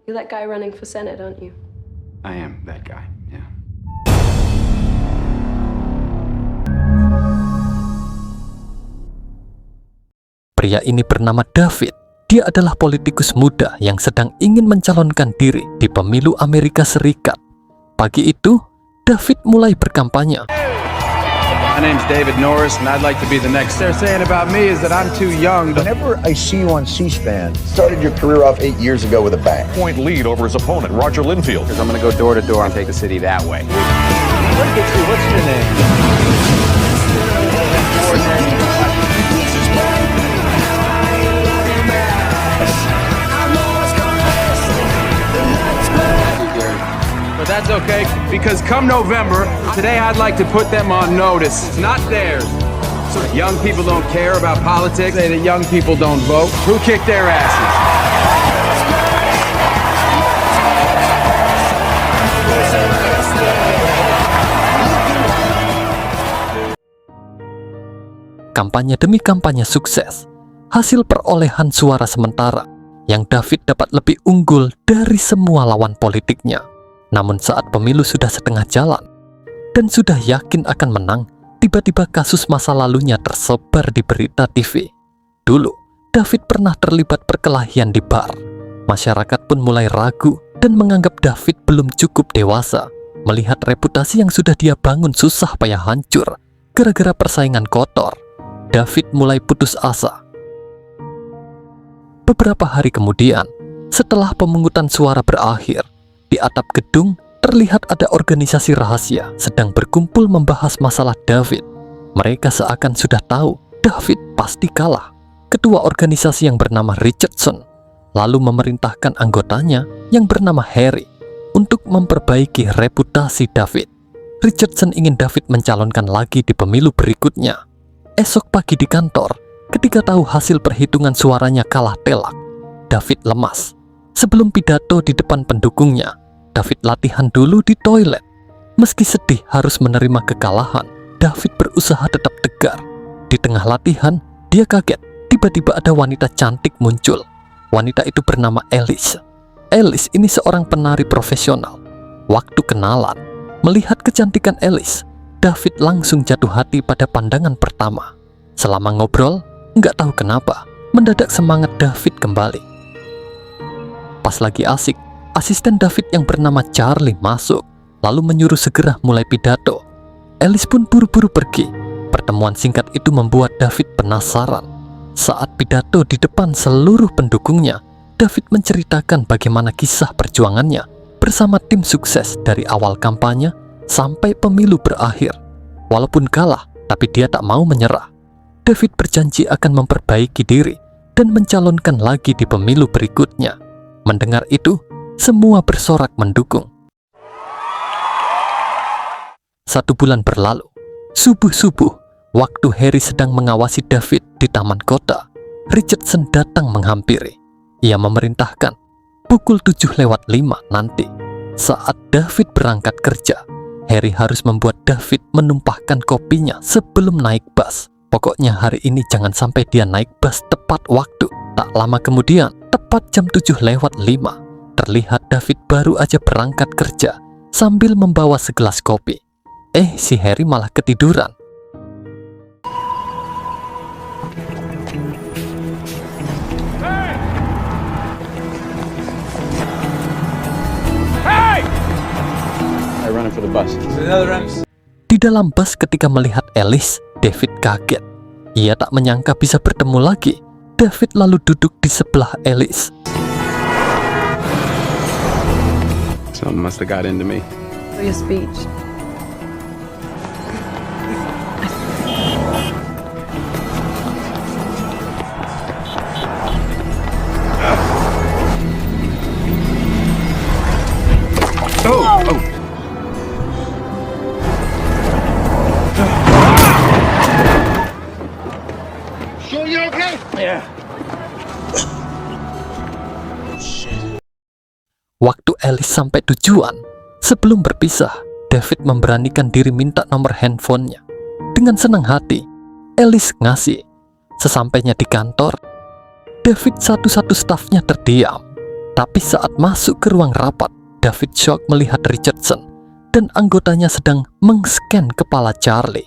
You're that guy running for Senate, aren't you? I am that guy, yeah. Pria ini bernama David. Dia adalah politikus muda yang sedang ingin mencalonkan diri di pemilu Amerika Serikat. Pagi itu, David mulai berkampanye. My name's David Norris, and I'd like to be the next. They're saying about me is that I'm too young. Whenever I see you on C-SPAN, started your career off 8 years ago with a bang. Point lead over his opponent, Roger Linfield. Because I'm going to go door to door and take the city that way. What's your name? But that's okay, because come November, today I'd like to put them on notice. It's not theirs. So young people don't care about politics. Say that young people don't vote. Who kicked their asses? Kampanye demi kampanye sukses. Hasil perolehan suara sementara yang David dapat lebih unggul dari semua lawan politiknya. Namun saat pemilu sudah setengah jalan dan sudah yakin akan menang, tiba-tiba kasus masa lalunya tersebar di berita TV. Dulu, David pernah terlibat perkelahian di bar. Masyarakat pun mulai ragu dan menganggap David belum cukup dewasa. Melihat reputasi yang sudah dia bangun susah payah hancur gara-gara persaingan kotor, David mulai putus asa. Beberapa hari kemudian, setelah pemungutan suara berakhir, di atap gedung terlihat ada organisasi rahasia sedang berkumpul membahas masalah David. Mereka seakan sudah tahu David pasti kalah. Ketua organisasi yang bernama Richardson lalu memerintahkan anggotanya yang bernama Harry untuk memperbaiki reputasi David. Richardson ingin David mencalonkan lagi di pemilu berikutnya. Esok pagi di kantor, ketika tahu hasil perhitungan suaranya kalah telak, David lemas. Sebelum pidato di depan pendukungnya, David latihan dulu di toilet. Meski sedih harus menerima kekalahan, David berusaha tetap tegar. Di tengah latihan, dia kaget. Tiba-tiba ada wanita cantik muncul. Wanita itu bernama Alice. Alice ini seorang penari profesional. Waktu kenalan, melihat kecantikan Alice, David langsung jatuh hati pada pandangan pertama. Selama ngobrol, nggak tahu kenapa, mendadak semangat David kembali. Pas lagi asik, asisten David yang bernama Charlie masuk, lalu menyuruh segera mulai pidato. Alice pun buru-buru pergi. Pertemuan singkat itu membuat David penasaran. Saat pidato di depan seluruh pendukungnya, David menceritakan bagaimana kisah perjuangannya bersama tim sukses dari awal kampanye sampai pemilu berakhir. Walaupun kalah, tapi dia tak mau menyerah. David berjanji akan memperbaiki diri dan mencalonkan lagi di pemilu berikutnya. Mendengar itu, semua bersorak mendukung. 1 bulan berlalu. Subuh-subuh, waktu Harry sedang mengawasi David di taman kota, Richardson datang menghampiri. Ia memerintahkan pukul 7:05 nanti. Saat David berangkat kerja, Harry harus membuat David menumpahkan kopinya sebelum naik bus. Pokoknya hari ini jangan sampai dia naik bus tepat waktu. Tak lama kemudian, tepat jam 7:05, terlihat David baru aja berangkat kerja sambil membawa segelas kopi. Si Harry malah ketiduran. Hey! I'm running for the bus. Di dalam bus ketika melihat Alice, David kaget. Ia tak menyangka bisa bertemu lagi. David lalu duduk di sebelah Alice. Something must have got into me. For your speech. Sure you're okay? Yeah. Waktu Alice sampai tujuan, sebelum berpisah, David memberanikan diri minta nomor handphonenya. Dengan senang hati, Alice ngasih. Sesampainya di kantor, David satu-satu stafnya terdiam. Tapi saat masuk ke ruang rapat, David shock melihat Richardson dan anggotanya sedang mengscan kepala Charlie.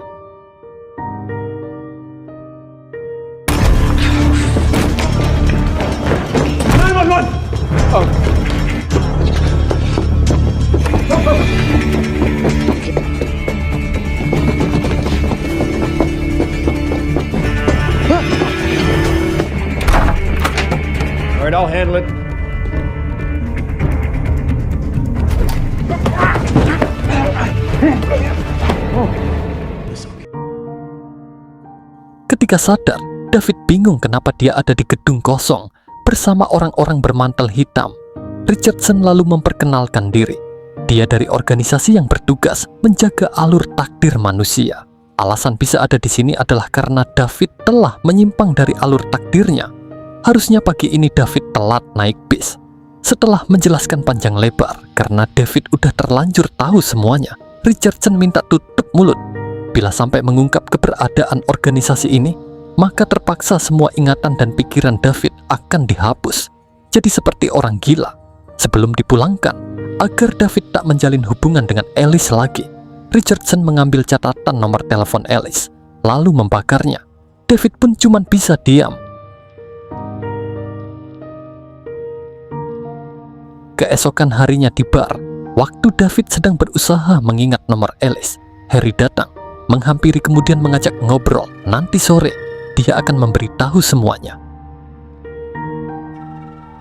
All right, I'll handle it. Ketika sadar, David bingung kenapa dia ada di gedung kosong bersama orang-orang bermantel hitam. Richardson lalu memperkenalkan diri. Dia dari organisasi yang bertugas menjaga alur takdir manusia. Alasan bisa ada di sini adalah karena David telah menyimpang dari alur takdirnya. Harusnya pagi ini David telat naik bis. Setelah menjelaskan panjang lebar, karena David udah terlanjur tahu semuanya, Richardson minta tutup mulut. Bila sampai mengungkap keberadaan organisasi ini, maka terpaksa semua ingatan dan pikiran David akan dihapus. Jadi seperti orang gila. Sebelum dipulangkan, agar David tak menjalin hubungan dengan Alice lagi, Richardson mengambil catatan nomor telepon Alice, lalu membakarnya. David pun cuma bisa diam. Keesokan harinya di bar, waktu David sedang berusaha mengingat nomor Alice, Harry datang, menghampiri kemudian mengajak ngobrol. Nanti sore, dia akan memberitahu semuanya.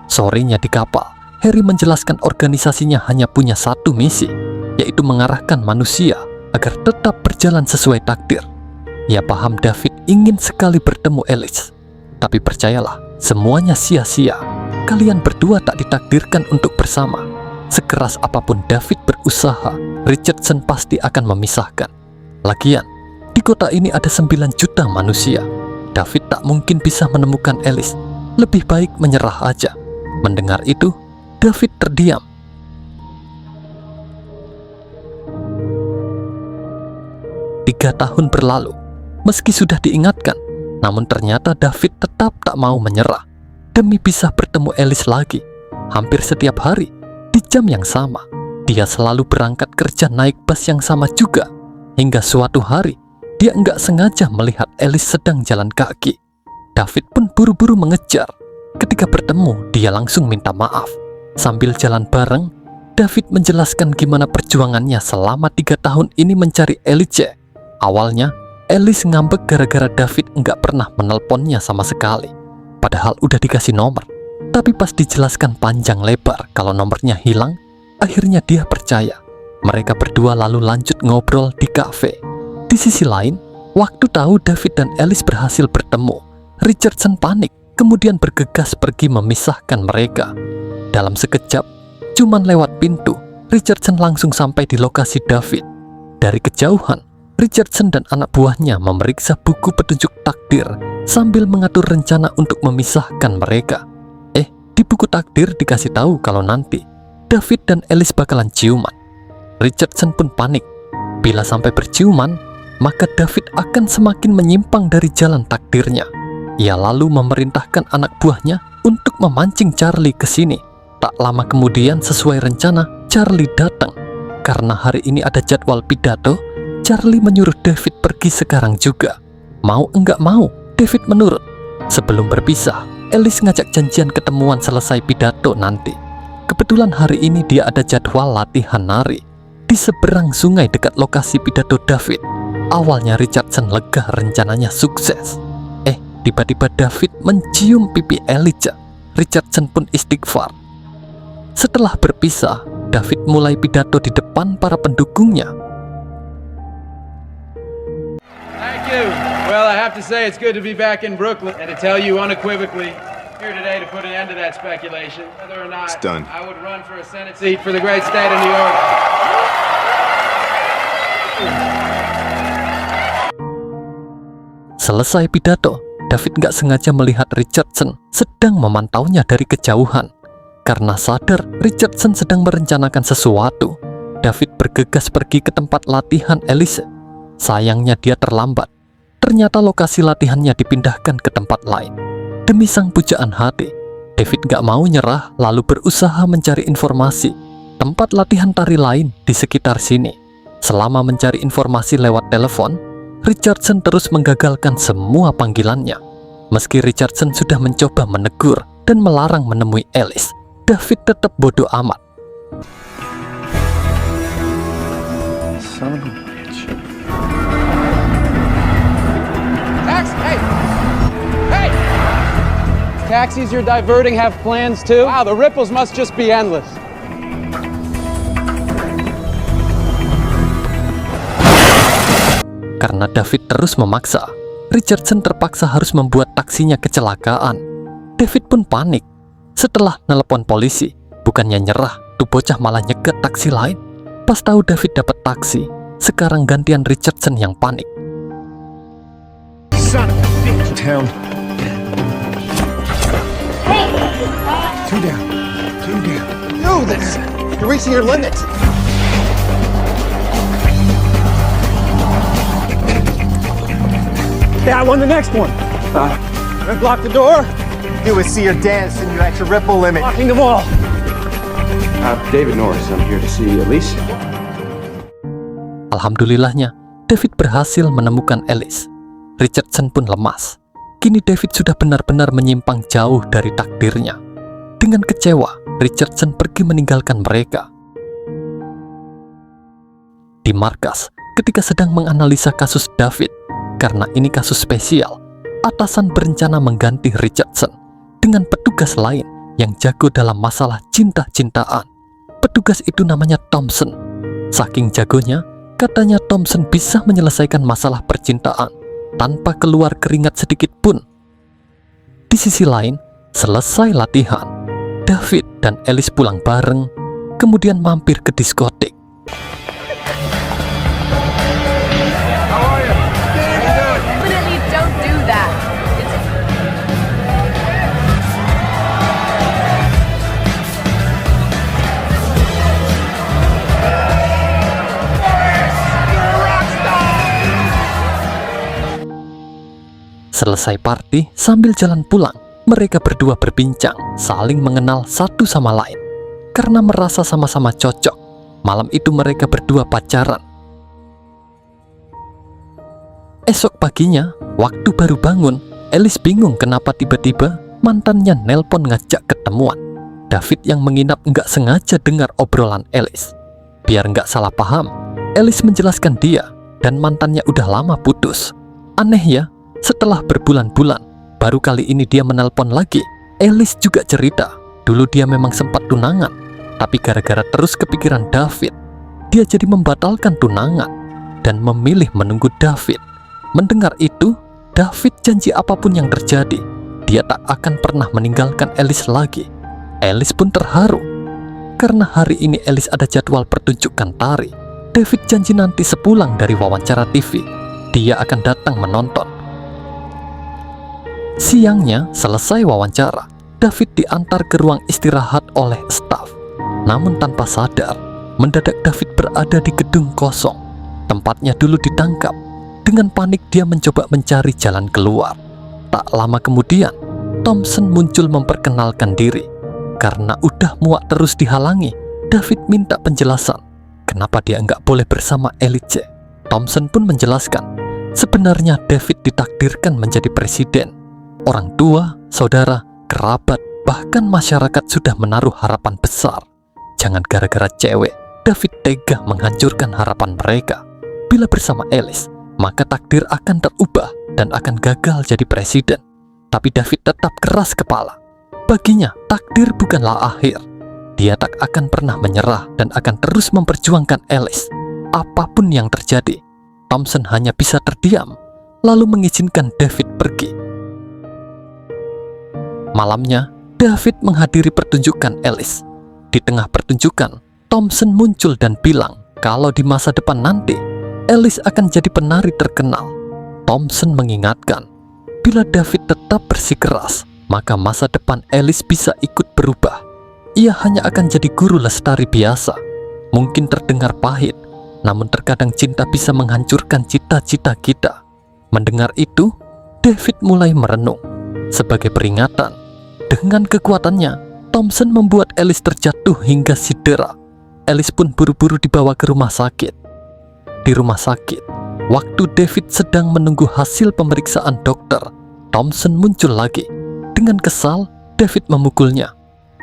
Sorenya di kapal, Harry menjelaskan organisasinya hanya punya satu misi, yaitu mengarahkan manusia agar tetap berjalan sesuai takdir. Ia paham David ingin sekali bertemu Alice, tapi percayalah, semuanya sia-sia. Kalian berdua tak ditakdirkan untuk bersama. Sekeras apapun David berusaha, Richardson pasti akan memisahkan. Lagian, di kota ini ada 9 juta manusia. David tak mungkin bisa menemukan Alice. Lebih baik menyerah aja. Mendengar itu, David terdiam. Tiga tahun berlalu. Meski sudah diingatkan, namun ternyata David tetap tak mau menyerah. Demi bisa bertemu Alice lagi. Hampir setiap hari, di jam yang sama, dia selalu berangkat kerja naik bus yang sama juga. Hingga suatu hari, dia enggak sengaja melihat Alice sedang jalan kaki. David pun buru-buru mengejar. Ketika bertemu, dia langsung minta maaf. Sambil jalan bareng, David menjelaskan gimana perjuangannya selama 3 tahun ini mencari Alice. Awalnya, Alice ngambek gara-gara David enggak pernah menelponnya sama sekali. Padahal udah dikasih nomor. Tapi pas dijelaskan panjang lebar kalau nomornya hilang, akhirnya dia percaya. Mereka berdua lalu lanjut ngobrol di kafe. Di sisi lain, waktu tahu David dan Alice berhasil bertemu, Richardson panik, kemudian bergegas pergi memisahkan mereka. Dalam sekejap, cuman lewat pintu, Richardson langsung sampai di lokasi David. Dari kejauhan, Richardson dan anak buahnya memeriksa buku petunjuk takdir sambil mengatur rencana untuk memisahkan mereka. Di buku takdir dikasih tahu kalau nanti David dan Alice bakalan ciuman. Richardson pun panik. Bila sampai berciuman, maka David akan semakin menyimpang dari jalan takdirnya. Ia lalu memerintahkan anak buahnya untuk memancing Charlie ke sini. Tak lama kemudian, sesuai rencana, Charlie datang. Karena hari ini ada jadwal pidato, Charlie menyuruh David pergi sekarang juga. Mau enggak mau, David menurut. Sebelum berpisah, Alice ngajak janjian ketemuan selesai pidato nanti. Kebetulan hari ini dia ada jadwal latihan nari di seberang sungai dekat lokasi pidato David. Awalnya Richardson lega rencananya sukses. Tiba-tiba David mencium pipi Alice. Richardson pun istighfar. Setelah berpisah, David mulai pidato di depan para pendukungnya. Thank you. Well, I have to say it's good to be back in Brooklyn and to tell you unequivocally here today to put an end to that speculation whether or not I would run for a Senate seat for the great state of New York. Selesai pidato, David nggak sengaja melihat Richardson sedang memantaunya dari kejauhan. Karena sadar Richardson sedang merencanakan sesuatu, David bergegas pergi ke tempat latihan Alice. Sayangnya dia terlambat. Ternyata lokasi latihannya dipindahkan ke tempat lain. Demi sang pujaan hati, David gak mau nyerah lalu berusaha mencari informasi tempat latihan tari lain di sekitar sini. Selama mencari informasi lewat telepon, Richardson terus menggagalkan semua panggilannya. Meski Richardson sudah mencoba menegur dan melarang menemui Alice, David tetap bodoh amat. Son of a bitch. Taxi! Hey! Hey! Taxis you're diverting have plans too? Wow, the ripples must just be endless. Karena David terus memaksa, Richardson terpaksa harus membuat taksinya kecelakaan. David pun panik. Setelah nelpon polisi, bukannya nyerah, tuh bocah malah nyegat taksi lain. Pas tahu David dapat taksi, sekarang gantian Richardson yang panik. Son of a bitch. Town. Two down. Two down. No, that's... You're reaching your limit. Yeah, I won the next one. I blocked the door, Do is see your dance and you're at your ripple limit. blocking the wall. David Norris, I'm here to see Elise. Alhamdulillahnya, David berhasil menemukan Alice. Richardson pun lemas. Kini David sudah benar-benar menyimpang jauh dari takdirnya. Dengan kecewa, Richardson pergi meninggalkan mereka. Di markas, ketika sedang menganalisa kasus David, karena ini kasus spesial, atasan berencana mengganti Richardson dengan petugas lain yang jago dalam masalah cinta-cintaan. Petugas itu namanya Thompson. Saking jagonya, katanya Thompson bisa menyelesaikan masalah percintaan tanpa keluar keringat sedikit pun. Di sisi lain, selesai latihan, David dan Alice pulang bareng, kemudian mampir ke diskotik. Definitely don't do that. Selesai party, sambil jalan pulang, mereka berdua berbincang, saling mengenal satu sama lain. Karena merasa sama-sama cocok, malam itu mereka berdua pacaran. Esok paginya, waktu baru bangun, Alice bingung kenapa tiba-tiba mantannya nelpon ngajak ketemuan. David yang menginap nggak sengaja dengar obrolan Alice. Biar nggak salah paham, Alice menjelaskan dia dan mantannya udah lama putus. Aneh ya, setelah berbulan-bulan, baru kali ini dia menelpon lagi. Alice juga cerita, dulu dia memang sempat tunangan, tapi gara-gara terus kepikiran David, dia jadi membatalkan tunangan dan memilih menunggu David. Mendengar itu, David janji apapun yang terjadi, dia tak akan pernah meninggalkan Alice lagi. Alice pun terharu. Karena hari ini Alice ada jadwal pertunjukan tari, David janji nanti sepulang dari wawancara TV, dia akan datang menonton. Siangnya, selesai wawancara, David diantar ke ruang istirahat oleh staf. Namun tanpa sadar, mendadak David berada di gedung kosong. Tempatnya dulu ditangkap. Dengan panik dia mencoba mencari jalan keluar. Tak lama kemudian, Thompson muncul memperkenalkan diri. Karena udah muak terus dihalangi, David minta penjelasan kenapa dia nggak boleh bersama Alice. Thompson pun menjelaskan, sebenarnya David ditakdirkan menjadi presiden. Orang tua, saudara, kerabat, bahkan masyarakat sudah menaruh harapan besar. Jangan gara-gara cewek, David tega menghancurkan harapan mereka. Bila bersama Alice, maka takdir akan terubah dan akan gagal jadi presiden. Tapi David tetap keras kepala. Baginya, takdir bukanlah akhir. Dia tak akan pernah menyerah dan akan terus memperjuangkan Alice. Apapun yang terjadi, Thompson hanya bisa terdiam, lalu mengizinkan David pergi. Malamnya, David menghadiri pertunjukan Alice. Di tengah pertunjukan, Thompson muncul dan bilang kalau di masa depan nanti, Alice akan jadi penari terkenal. Thompson mengingatkan, bila David tetap bersikeras, maka masa depan Alice bisa ikut berubah. Ia hanya akan jadi guru lestari biasa. Mungkin terdengar pahit, namun terkadang cinta bisa menghancurkan cita-cita kita. Mendengar itu, David mulai merenung. Sebagai peringatan, Dengan kekuatannya, Thompson membuat Alice terjatuh hingga cedera. Alice pun buru-buru dibawa ke rumah sakit. Di rumah sakit, waktu David sedang menunggu hasil pemeriksaan dokter, Thompson muncul lagi. Dengan kesal, David memukulnya.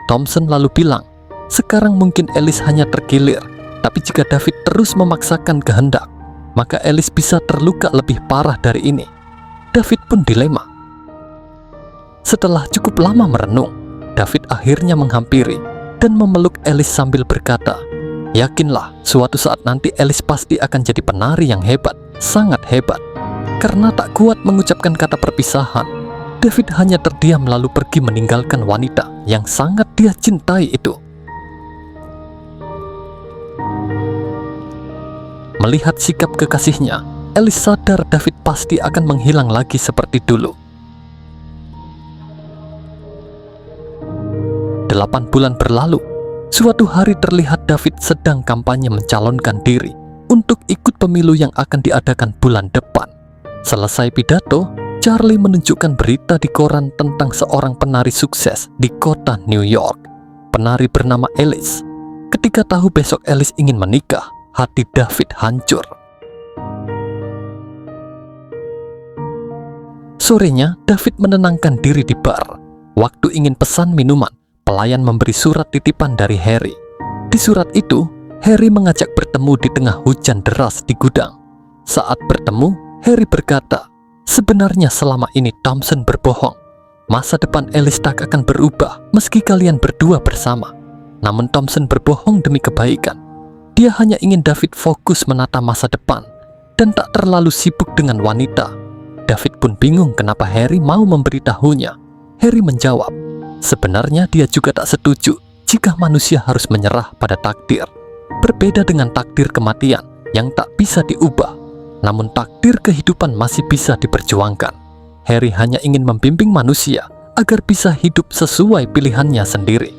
Thompson lalu bilang, sekarang mungkin Alice hanya terkilir, tapi jika David terus memaksakan kehendak, maka Alice bisa terluka lebih parah dari ini. David pun dilema. Setelah cukup lama merenung, David akhirnya menghampiri dan memeluk Alice sambil berkata, yakinlah, suatu saat nanti Alice pasti akan jadi penari yang hebat, sangat hebat. Karena tak kuat mengucapkan kata perpisahan, David hanya terdiam lalu pergi meninggalkan wanita yang sangat dia cintai itu. Melihat sikap kekasihnya, Alice sadar David pasti akan menghilang lagi seperti dulu. 8 bulan berlalu. Suatu hari terlihat David sedang kampanye mencalonkan diri untuk ikut pemilu yang akan diadakan bulan depan. Selesai pidato, Charlie menunjukkan berita di koran tentang seorang penari sukses di kota New York. Penari bernama Alice. Ketika tahu besok Alice ingin menikah, hati David hancur. Sorenya, David menenangkan diri di bar. Waktu ingin pesan minuman, pelayan memberi surat titipan dari Harry. Di surat itu, Harry mengajak bertemu di tengah hujan deras di gudang. Saat bertemu, Harry berkata, sebenarnya selama ini Thompson berbohong. Masa depan Alice tak akan berubah meski kalian berdua bersama. Namun Thompson berbohong demi kebaikan. Dia hanya ingin David fokus menata masa depan dan tak terlalu sibuk dengan wanita. David pun bingung kenapa Harry mau memberitahunya. Harry menjawab, sebenarnya dia juga tak setuju jika manusia harus menyerah pada takdir. Berbeda dengan takdir kematian yang tak bisa diubah, namun takdir kehidupan masih bisa diperjuangkan. Harry hanya ingin membimbing manusia agar bisa hidup sesuai pilihannya sendiri.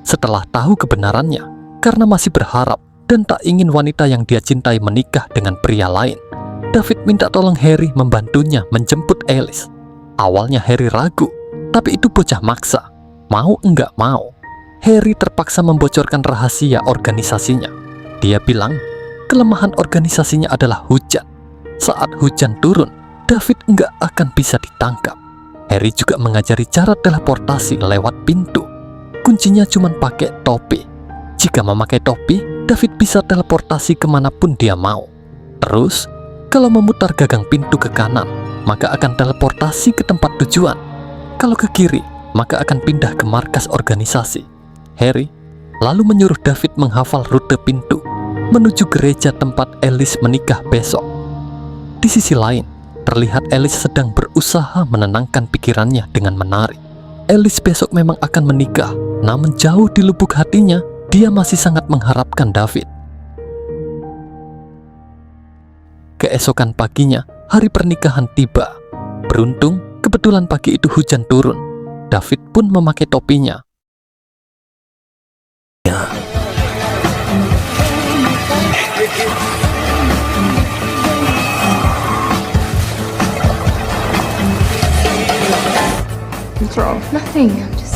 Setelah tahu kebenarannya, karena masih berharap dan tak ingin wanita yang dia cintai menikah dengan pria lain, David minta tolong Harry membantunya menjemput Alice. Awalnya Harry ragu, tapi itu bocah maksa. Mau enggak mau, Harry terpaksa membocorkan rahasia organisasinya. Dia bilang, kelemahan organisasinya adalah hujan. Saat hujan turun, David enggak akan bisa ditangkap. Harry juga mengajari cara teleportasi lewat pintu. Kuncinya cuma pakai topi. Jika memakai topi, David bisa teleportasi kemanapun dia mau. Terus, kalau memutar gagang pintu ke kanan, maka akan teleportasi ke tempat tujuan. Kalau ke kiri, maka akan pindah ke markas organisasi. Harry lalu menyuruh David menghafal rute pintu menuju gereja tempat Alice menikah besok. Di sisi lain, terlihat Alice sedang berusaha menenangkan pikirannya dengan menari. Alice besok memang akan menikah, namun jauh di lubuk hatinya, dia masih sangat mengharapkan David. Keesokan paginya, hari pernikahan tiba. Beruntung, kebetulan pagi itu hujan turun. David pun memakai topinya. What's wrong? Nothing. I'm just...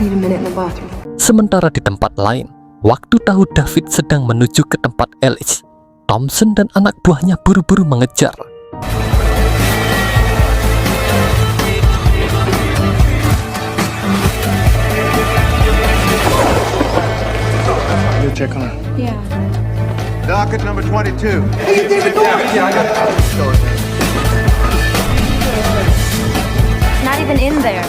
Need a minute in the bathroom. Sementara di tempat lain, waktu tahu David sedang menuju ke tempat Alice, Thompson dan anak buahnya buru-buru mengejar. You check on her. Yeah. Docket number 22. Not even in there.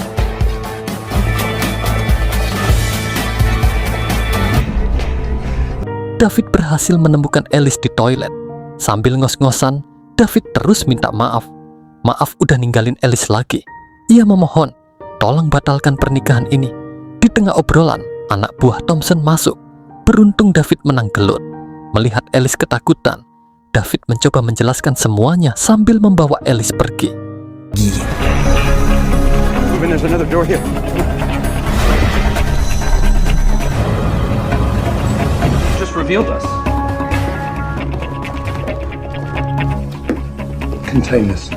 David berhasil menemukan Alice di toilet. Sambil ngos-ngosan, David terus minta maaf. Maaf udah ninggalin Alice lagi. Ia memohon, tolong batalkan pernikahan ini. Di tengah obrolan, anak buah Thompson masuk. Beruntung David menang gelut. Melihat Alice ketakutan, David mencoba menjelaskan semuanya sambil membawa Alice pergi. There's another door here. Just revealed us. contain this.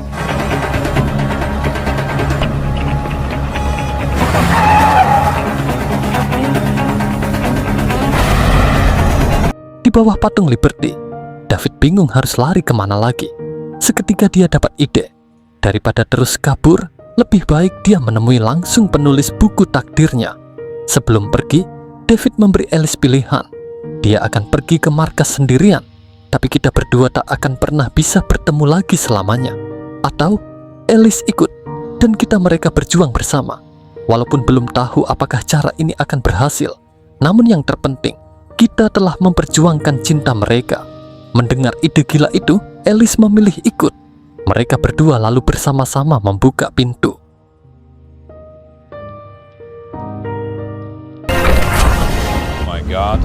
Di bawah patung Liberty, David bingung harus lari kemana lagi. Seketika dia dapat ide. Daripada terus kabur, lebih baik dia menemui langsung penulis buku takdirnya. Sebelum pergi, David memberi Alice pilihan. Dia akan pergi ke markas sendirian, tapi kita berdua tak akan pernah bisa bertemu lagi selamanya. Atau Alice ikut, dan mereka berjuang bersama. Walaupun belum tahu apakah cara ini akan berhasil, namun yang terpenting, kita telah memperjuangkan cinta mereka. Mendengar ide gila itu, Alice memilih ikut. Mereka berdua lalu bersama-sama membuka pintu. My God.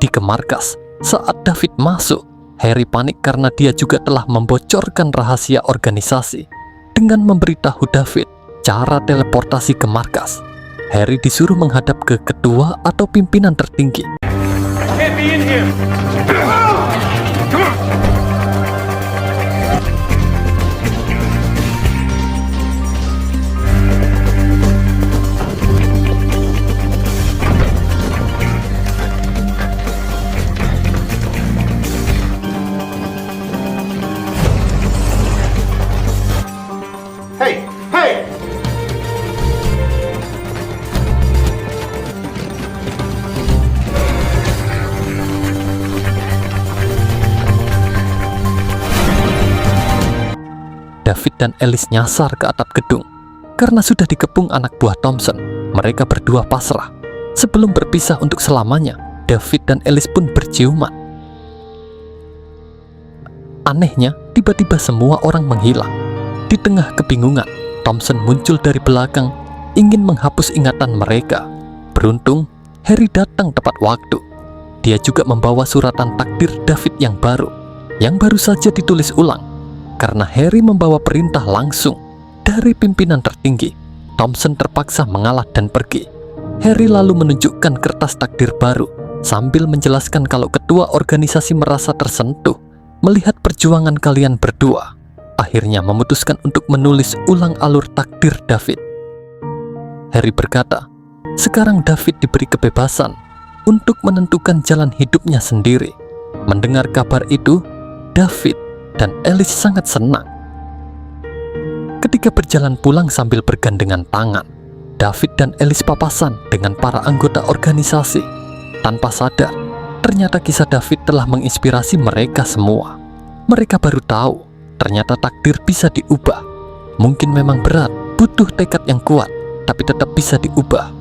Di markas, saat David masuk, Harry panik karena dia juga telah membocorkan rahasia organisasi. Dengan memberitahu David cara teleportasi ke markas, Harry disuruh menghadap ke ketua atau pimpinan tertinggi. Can't be in here. Hey! Hey! David dan Alice nyasar ke atap gedung. Karena sudah dikepung anak buah Thompson, mereka berdua pasrah. Sebelum berpisah untuk selamanya, David dan Alice pun berciuman. Anehnya, tiba-tiba semua orang menghilang. Di tengah kebingungan, Thompson muncul dari belakang, ingin menghapus ingatan mereka. Beruntung, Harry datang tepat waktu. Dia juga membawa suratan takdir David yang baru saja ditulis ulang. Karena Harry membawa perintah langsung dari pimpinan tertinggi, Thompson terpaksa mengalah dan pergi. Harry lalu menunjukkan kertas takdir baru sambil menjelaskan kalau ketua organisasi merasa tersentuh melihat perjuangan kalian berdua. Akhirnya memutuskan untuk menulis ulang alur takdir David. Harry berkata, sekarang David diberi kebebasan untuk menentukan jalan hidupnya sendiri. Mendengar kabar itu, David dan Alice sangat senang. Ketika berjalan pulang sambil bergandengan tangan, David dan Alice papasan dengan para anggota organisasi. Tanpa sadar, ternyata kisah David telah menginspirasi mereka semua. Mereka baru tahu, ternyata takdir bisa diubah. Mungkin memang berat, butuh tekad yang kuat, tapi tetap bisa diubah.